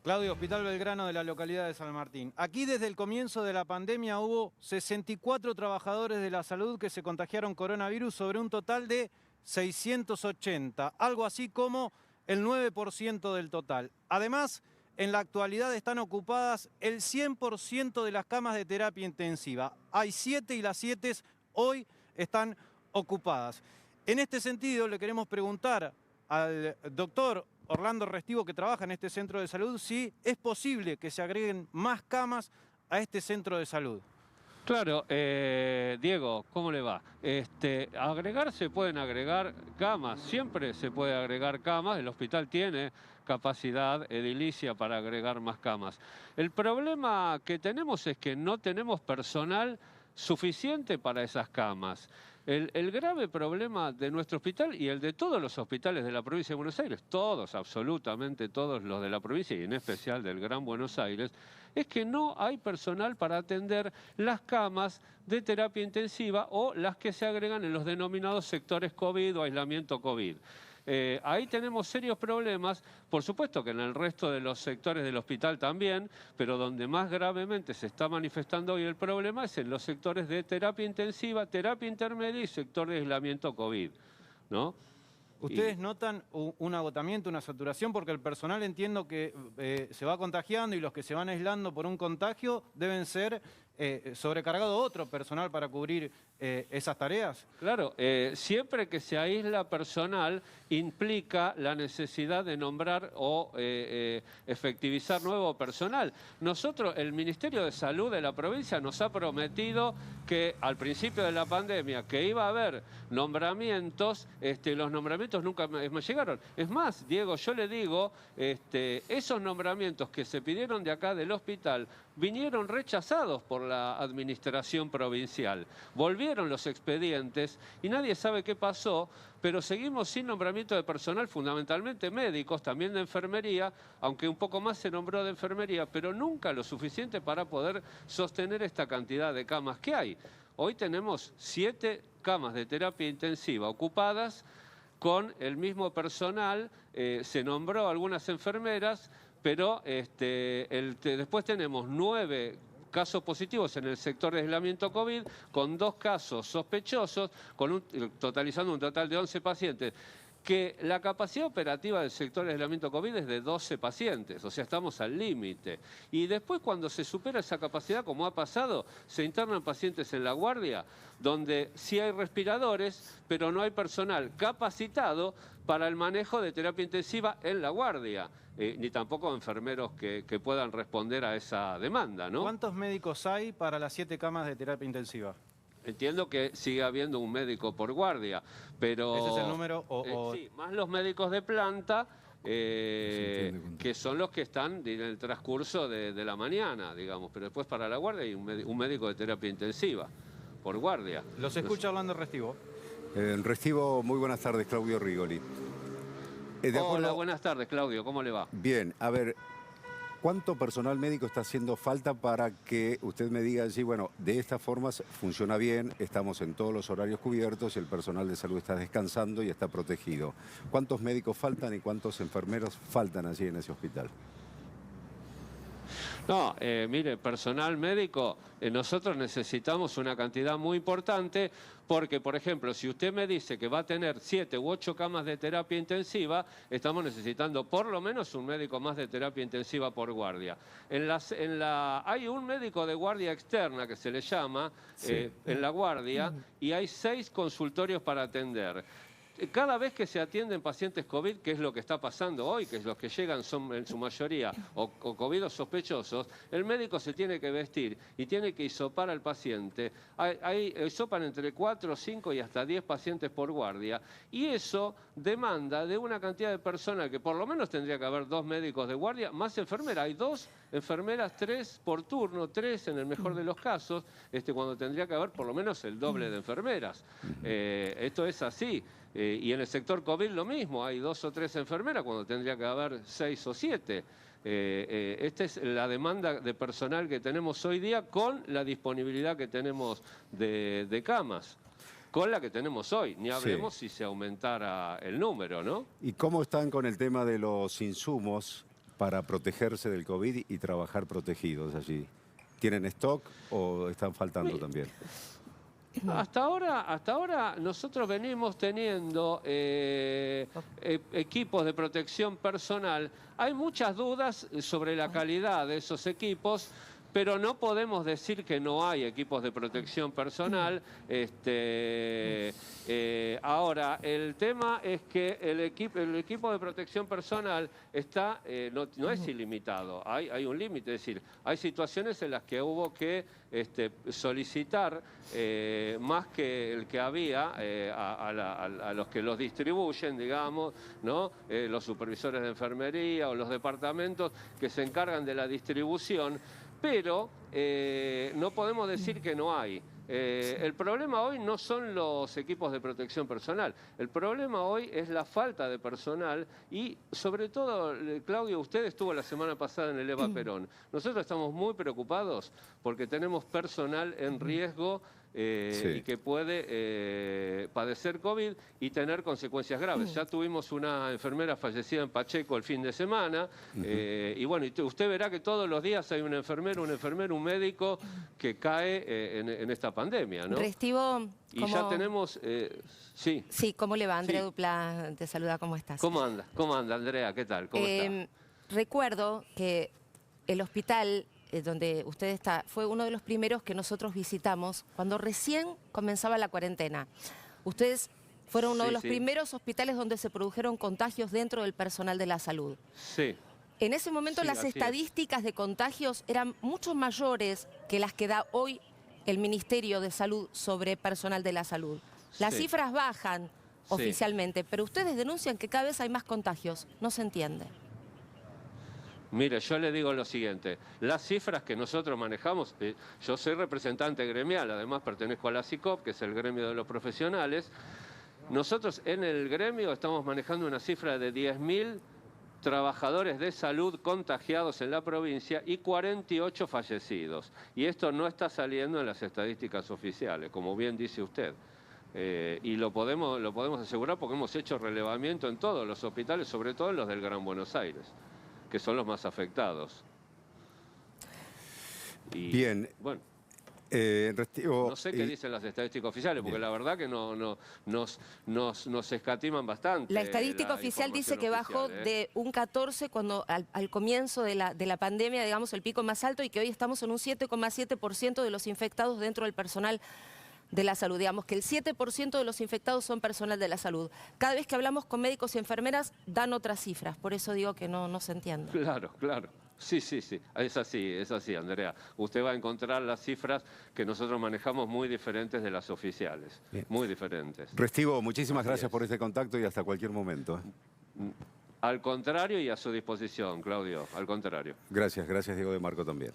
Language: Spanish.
Claudio, Hospital Belgrano de la localidad de San Martín. Aquí desde el comienzo de la pandemia hubo 64 trabajadores de la salud que se contagiaron coronavirus sobre un total de 680, algo así como el 9% del total. Además, en la actualidad están ocupadas el 100% de las camas de terapia intensiva. Hay 7 y las 7 hoy están ocupadas. En este sentido, le queremos preguntar al doctor Orlando Restivo, que trabaja en este centro de salud, si es posible que se agreguen más camas a este centro de salud. Claro, Diego, ¿cómo le va? Agregar se pueden agregar camas, siempre se puede agregar camas, el hospital tiene capacidad edilicia para agregar más camas. El problema que tenemos es que no tenemos personal suficiente para esas camas. El grave problema de nuestro hospital y el de todos los hospitales de la provincia de Buenos Aires, todos, absolutamente todos los de la provincia y en especial del Gran Buenos Aires, es que no hay personal para atender las camas de terapia intensiva o las que se agregan en los denominados sectores COVID o aislamiento COVID. Ahí tenemos serios problemas, por supuesto que en el resto de los sectores del hospital también, pero donde más gravemente se está manifestando hoy el problema es en los sectores de terapia intensiva, terapia intermedia y sector de aislamiento COVID, ¿no? ¿Ustedes notan un agotamiento, una saturación? Porque el personal entiendo que se va contagiando y los que se van aislando por un contagio deben ser sobrecargado otro personal para cubrir esas tareas. Claro, siempre que se aísla personal implica la necesidad de nombrar o efectivizar nuevo personal. Nosotros, el Ministerio de Salud de la provincia nos ha prometido que al principio de la pandemia que iba a haber nombramientos, los nombramientos nunca me llegaron. Es más, Diego, yo le digo, esos nombramientos que se pidieron de acá del hospital vinieron rechazados por la administración provincial. Volvieron los expedientes y nadie sabe qué pasó, pero seguimos sin nombramiento de personal, fundamentalmente médicos, también de enfermería, aunque un poco más se nombró de enfermería, pero nunca lo suficiente para poder sostener esta cantidad de camas que hay. Hoy tenemos 7 camas de terapia intensiva ocupadas con el mismo personal, se nombró algunas enfermeras, pero después tenemos 9 casos positivos en el sector de aislamiento COVID, con 2 casos sospechosos, totalizando un total de 11 pacientes, que la capacidad operativa del sector de aislamiento COVID es de 12 pacientes, o sea, estamos al límite. Y después cuando se supera esa capacidad, como ha pasado, se internan pacientes en la guardia, donde sí hay respiradores, pero no hay personal capacitado para el manejo de terapia intensiva en la guardia, ni tampoco enfermeros que puedan responder a esa demanda, ¿no? ¿Cuántos médicos hay para las 7 camas de terapia intensiva? Entiendo que sigue habiendo un médico por guardia, pero... ¿Ese es el número? Sí, más los médicos de planta, que son los que están en el transcurso de la mañana, digamos, pero después para la guardia hay un médico de terapia intensiva, por guardia. Los escucha Orlando Restivo. Restivo, muy buenas tardes, Claudio Rigoli. Hola, buenas tardes, Claudio, ¿cómo le va? Bien, a ver, ¿cuánto personal médico está haciendo falta para que usted me diga, sí, bueno, de esta forma funciona bien, estamos en todos los horarios cubiertos y el personal de salud está descansando y está protegido? ¿Cuántos médicos faltan y cuántos enfermeros faltan allí en ese hospital? No, mire, personal médico, nosotros necesitamos una cantidad muy importante porque, por ejemplo, si usted me dice que va a tener 7 u 8 camas de terapia intensiva, estamos necesitando por lo menos un médico más de terapia intensiva por guardia. Hay un médico de guardia externa que se le llama, sí, en la guardia, y hay 6 consultorios para atender. Cada vez que se atienden pacientes COVID, que es lo que está pasando hoy, que es los que llegan son en su mayoría o COVID o sospechosos, el médico se tiene que vestir y tiene que hisopar al paciente. Hisopan entre 4, 5 y hasta 10 pacientes por guardia. Y eso demanda de una cantidad de personal que por lo menos tendría que haber 2 médicos de guardia, más enfermeras. Hay 2 enfermeras, 3 por turno, 3 en el mejor de los casos, cuando tendría que haber por lo menos el doble de enfermeras. Esto es así. Y en el sector COVID lo mismo, hay 2 o 3 enfermeras cuando tendría que haber 6 o 7. Esta es la demanda de personal que tenemos hoy día con la disponibilidad que tenemos de camas, con la que tenemos hoy. Ni hablemos si se aumentara el número, ¿no? ¿Y cómo están con el tema de los insumos para protegerse del COVID y trabajar protegidos allí? ¿Tienen stock o están faltando también? Hasta ahora nosotros venimos teniendo equipos de protección personal. Hay muchas dudas sobre la calidad de esos equipos, pero no podemos decir que no hay equipos de protección personal. Ahora, el tema es que el equipo de protección personal está, no es ilimitado, hay un límite. Es decir, hay situaciones en las que hubo que solicitar más que el que había a los que los distribuyen, digamos, ¿no? Los supervisores de enfermería o los departamentos que se encargan de la distribución. Pero no podemos decir que no hay. El problema hoy no son los equipos de protección personal. El problema hoy es la falta de personal y, sobre todo, Claudio, usted estuvo la semana pasada en el Eva Perón. Nosotros estamos muy preocupados porque tenemos personal en riesgo y que puede padecer COVID y tener consecuencias graves. Ya tuvimos una enfermera fallecida en Pacheco el fin de semana y bueno, usted verá que todos los días hay un enfermero, un médico que cae en esta pandemia, ¿no? Restivo, y ya tenemos... sí. Sí, ¿cómo le va? Andrea Dupla te saluda, ¿cómo estás? ¿Cómo anda? ¿Cómo anda, Andrea? ¿Qué tal? ¿Cómo está? Recuerdo que el hospital donde usted está fue uno de los primeros que nosotros visitamos cuando recién comenzaba la cuarentena. Ustedes fueron uno de los primeros hospitales donde se produjeron contagios dentro del personal de la salud. Sí. En ese momento las estadísticas de contagios eran mucho mayores que las que da hoy el Ministerio de Salud sobre personal de la salud. Las cifras bajan oficialmente, pero ustedes denuncian que cada vez hay más contagios. No se entiende. Mire, yo le digo lo siguiente, las cifras que nosotros manejamos, yo soy representante gremial, además pertenezco a la CICOP, que es el gremio de los profesionales. Nosotros en el gremio estamos manejando una cifra de 10.000 trabajadores de salud contagiados en la provincia y 48 fallecidos. Y esto no está saliendo en las estadísticas oficiales, como bien dice usted. Y lo podemos asegurar porque hemos hecho relevamiento en todos los hospitales, sobre todo en los del Gran Buenos Aires, que son los más afectados. Y, bien. Bueno, Restivo, no sé qué dicen las estadísticas oficiales, porque la verdad que nos escatiman bastante. La estadística oficial dice que bajó de un 14 cuando al comienzo de la pandemia, digamos, el pico más alto, y que hoy estamos en un 7,7% de los infectados dentro del personal de la salud. Digamos que el 7% de los infectados son personal de la salud. Cada vez que hablamos con médicos y enfermeras dan otras cifras, por eso digo que no se entiende. Claro, claro. Sí, es así, Andrea. Usted va a encontrar las cifras que nosotros manejamos muy diferentes de las oficiales. Bien. Muy diferentes. Restivo, muchísimas gracias por este contacto y hasta cualquier momento. Al contrario y a su disposición, Claudio, al contrario. Gracias, Diego de Marco también.